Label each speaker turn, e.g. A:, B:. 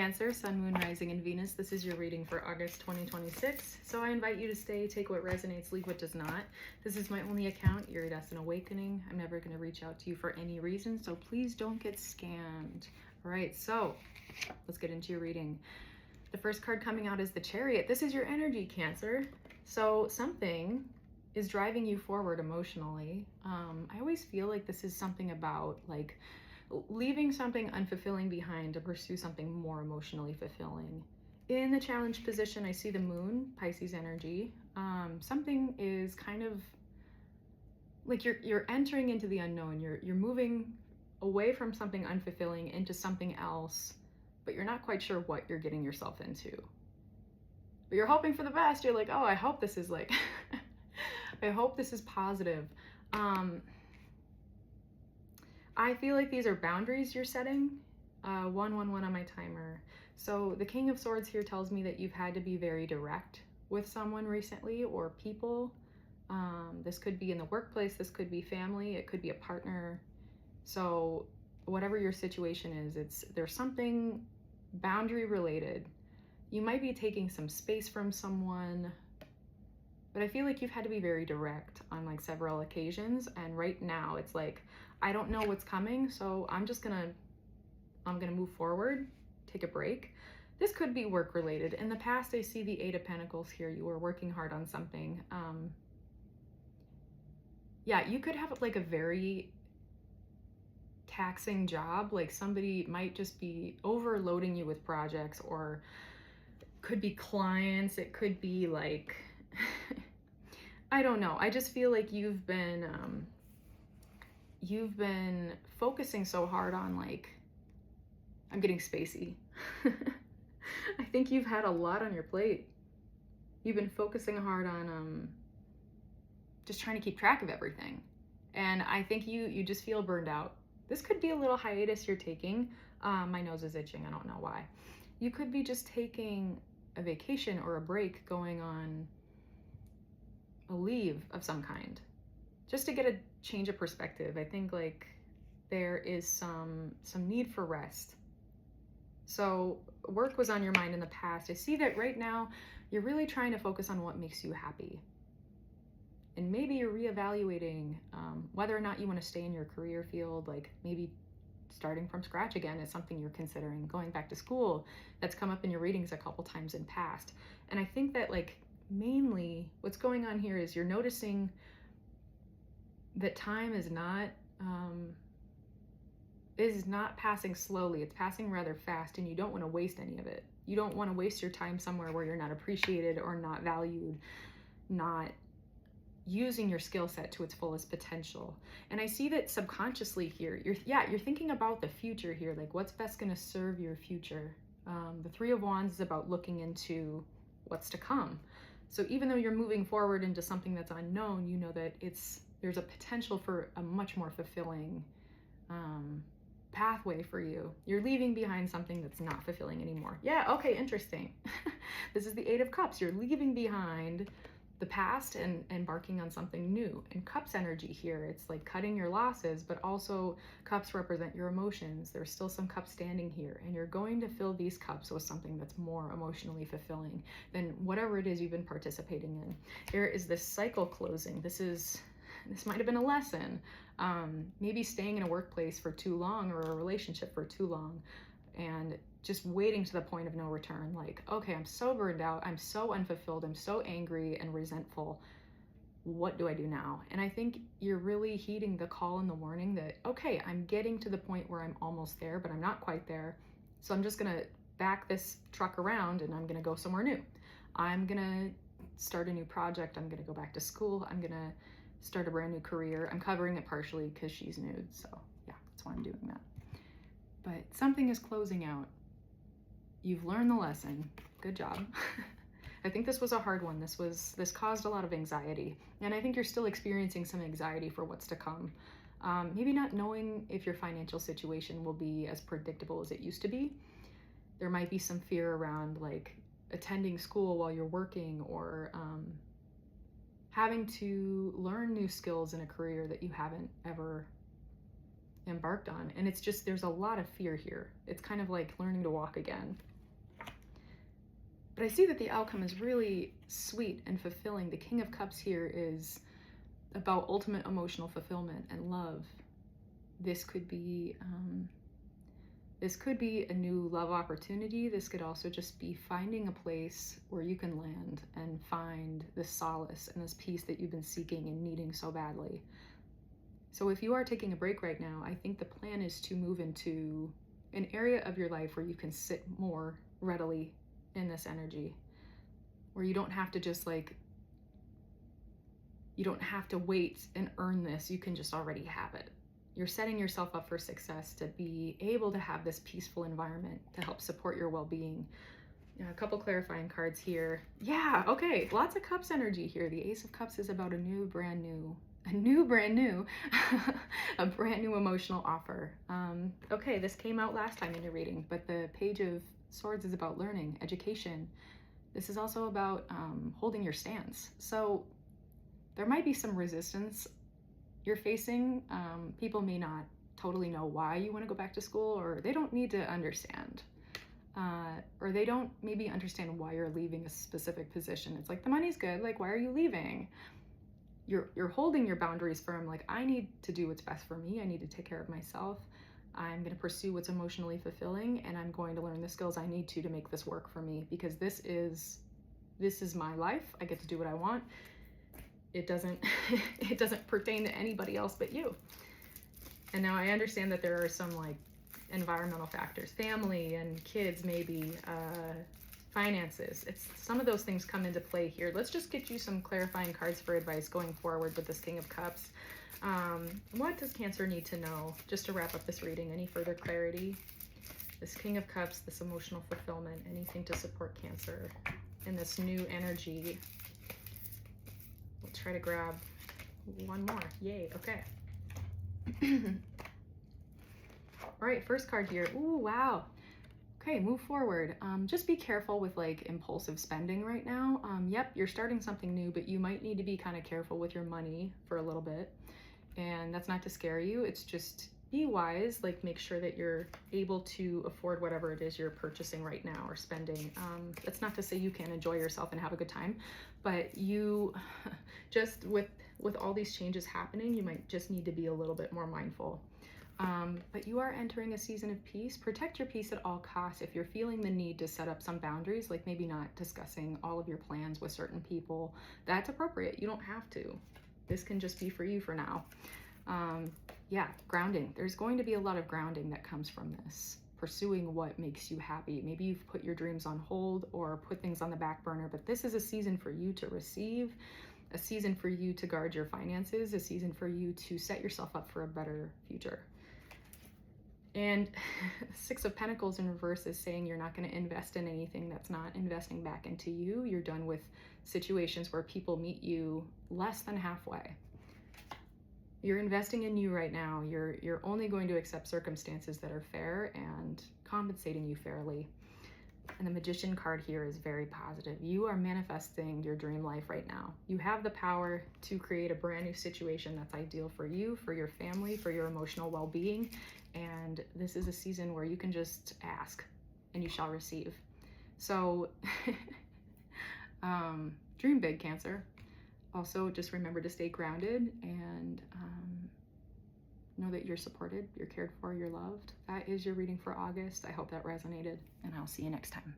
A: Cancer, Sun, Moon, Rising, and Venus. This is your reading for August 2026. So I invite you to stay, take what resonates, leave what does not. This is my only account, Iridescent Awakening. I'm never going to reach out to you for any reason, so please don't get scammed. All right, so let's get into your reading. The first card coming out is the Chariot. This is your energy, Cancer. So something is driving you forward emotionally. I always feel like this is something about like leaving something unfulfilling behind to pursue something more emotionally fulfilling. In the challenge position, I see the Moon, Pisces energy. Something is kind of like you're entering into the unknown. You're moving away from something unfulfilling into something else, but you're not quite sure what you're getting yourself into. But you're hoping for the best. You're like, oh, I hope this is like, I hope this is positive. I feel like these are boundaries you're setting. 111 on my timer. So the King of Swords here tells me that you've had to be very direct with someone recently or people. This could be in the workplace, this could be family, it could be a partner. So whatever your situation is, there's something boundary related. You might be taking some space from someone, but I feel like you've had to be very direct on like several occasions. And right now it's like, I don't know what's coming, so I'm gonna move forward, take a break. This could be work related. In the past, I see the Eight of Pentacles here. You were working hard on something. Yeah, you could have like a very taxing job. Like somebody might just be overloading you with projects, or could be clients. It could be like, I don't know. I just feel like you've been focusing so hard on like, I'm getting spacey. I think you've had a lot on your plate. You've been focusing hard on just trying to keep track of everything. And I think you just feel burned out. This could be a little hiatus you're taking. My nose is itching, I don't know why. You could be just taking a vacation or a break, going on a leave of some kind, just to get a change of perspective. I think like there is some need for rest. So work was on your mind in the past. I see that right now you're really trying to focus on what makes you happy. And maybe you're reevaluating whether or not you want to stay in your career field, like maybe starting from scratch again is something you're considering. Going back to school, that's come up in your readings a couple times in past. And I think that like mainly what's going on here is you're noticing that time is not passing slowly. It's passing rather fast, and you don't want to waste any of it. You don't want to waste your time somewhere where you're not appreciated or not valued, not using your skill set to its fullest potential. And I see that subconsciously here, you're thinking about the future here, like what's best going to serve your future. The Three of Wands is about looking into what's to come. So even though you're moving forward into something that's unknown, you know that there's a potential for a much more fulfilling pathway for you. You're leaving behind something that's not fulfilling anymore. Yeah, okay, interesting. This is the Eight of Cups. You're leaving behind the past and embarking on something new. And Cups energy here, it's like cutting your losses, but also cups represent your emotions. There's still some cups standing here, and you're going to fill these cups with something that's more emotionally fulfilling than whatever it is you've been participating in. Here is this cycle closing. This might have been a lesson. Maybe staying in a workplace for too long, or a relationship for too long, and just waiting to the point of no return. Like, okay, I'm so burned out, I'm so unfulfilled, I'm so angry and resentful. What do I do now? And I think you're really heeding the call and the warning that, okay, I'm getting to the point where I'm almost there, but I'm not quite there. So I'm just gonna back this truck around and I'm gonna go somewhere new. I'm gonna start a new project. I'm gonna go back to school. I'm gonna start a brand new career. I'm covering it partially because she's nude, so yeah, that's why I'm doing that. But something is closing out. You've learned the lesson. Good job. I think this was a hard one. This caused a lot of anxiety, and I think you're still experiencing some anxiety for what's to come. Maybe not knowing if your financial situation will be as predictable as it used to be. There might be some fear around like attending school while you're working, or having to learn new skills in a career that you haven't ever embarked on. And it's just, there's a lot of fear here. It's kind of like learning to walk again. But I see that the outcome is really sweet and fulfilling. The King of Cups here is about ultimate emotional fulfillment and love. This could be a new love opportunity. This could also just be finding a place where you can land and find this solace and this peace that you've been seeking and needing so badly. So if you are taking a break right now, I think the plan is to move into an area of your life where you can sit more readily in this energy, where you don't have to just you don't have to wait and earn this. You can just already have it. You're setting yourself up for success to be able to have this peaceful environment to help support your well-being. A couple clarifying cards here. Yeah, okay, lots of Cups energy here. The Ace of Cups is about a brand new a brand new emotional offer. Okay, this came out last time in your reading, but the Page of Swords is about learning, education. This is also about holding your stance. So there might be some resistance you're facing. People may not totally know why you want to go back to school, or they don't need to understand. Or they don't maybe understand why you're leaving a specific position. It's like, the money's good, like, why are you leaving? You're holding your boundaries firm, like, I need to do what's best for me. I need to take care of myself. I'm going to pursue what's emotionally fulfilling, and I'm going to learn the skills I need to make this work for me, because this is my life. I get to do what I want. It doesn't it doesn't pertain to anybody else but you. And now I understand that there are some like environmental factors, family and kids, maybe finances. It's some of those things come into play here. Let's just get you some clarifying cards for advice going forward with this King of Cups. What does Cancer need to know just to wrap up this reading? Any further clarity? This King of Cups, this emotional fulfillment, anything to support Cancer in this new energy. We'll try to grab one more. Yay, okay. All right, first card here. Ooh, wow. Okay, move forward. Just be careful with like impulsive spending right now. Yep, you're starting something new, but you might need to be kind of careful with your money for a little bit. And that's not to scare you. It's just be wise, like make sure that you're able to afford whatever it is you're purchasing right now or spending. That's not to say you can't enjoy yourself and have a good time, but you just with all these changes happening, you might just need to be a little bit more mindful. But you are entering a season of peace. Protect your peace at all costs. If you're feeling the need to set up some boundaries, like maybe not discussing all of your plans with certain people, that's appropriate. You don't have to. This can just be for you for now. Yeah, grounding. There's going to be a lot of grounding that comes from this. Pursuing what makes you happy. Maybe you've put your dreams on hold or put things on the back burner, but this is a season for you to receive, a season for you to guard your finances, a season for you to set yourself up for a better future. And Six of Pentacles in reverse is saying you're not going to invest in anything that's not investing back into you. You're done with situations where people meet you less than halfway. You're investing in you right now. You're only going to accept circumstances that are fair and compensating you fairly. And the Magician card here is very positive. You are manifesting your dream life right now. You have the power to create a brand new situation that's ideal for you, for your family, for your emotional well-being. And this is a season where you can just ask and you shall receive. So dream big, Cancer. Also, just remember to stay grounded and know that you're supported, you're cared for, you're loved. That is your reading for August. I hope that resonated, and I'll see you next time.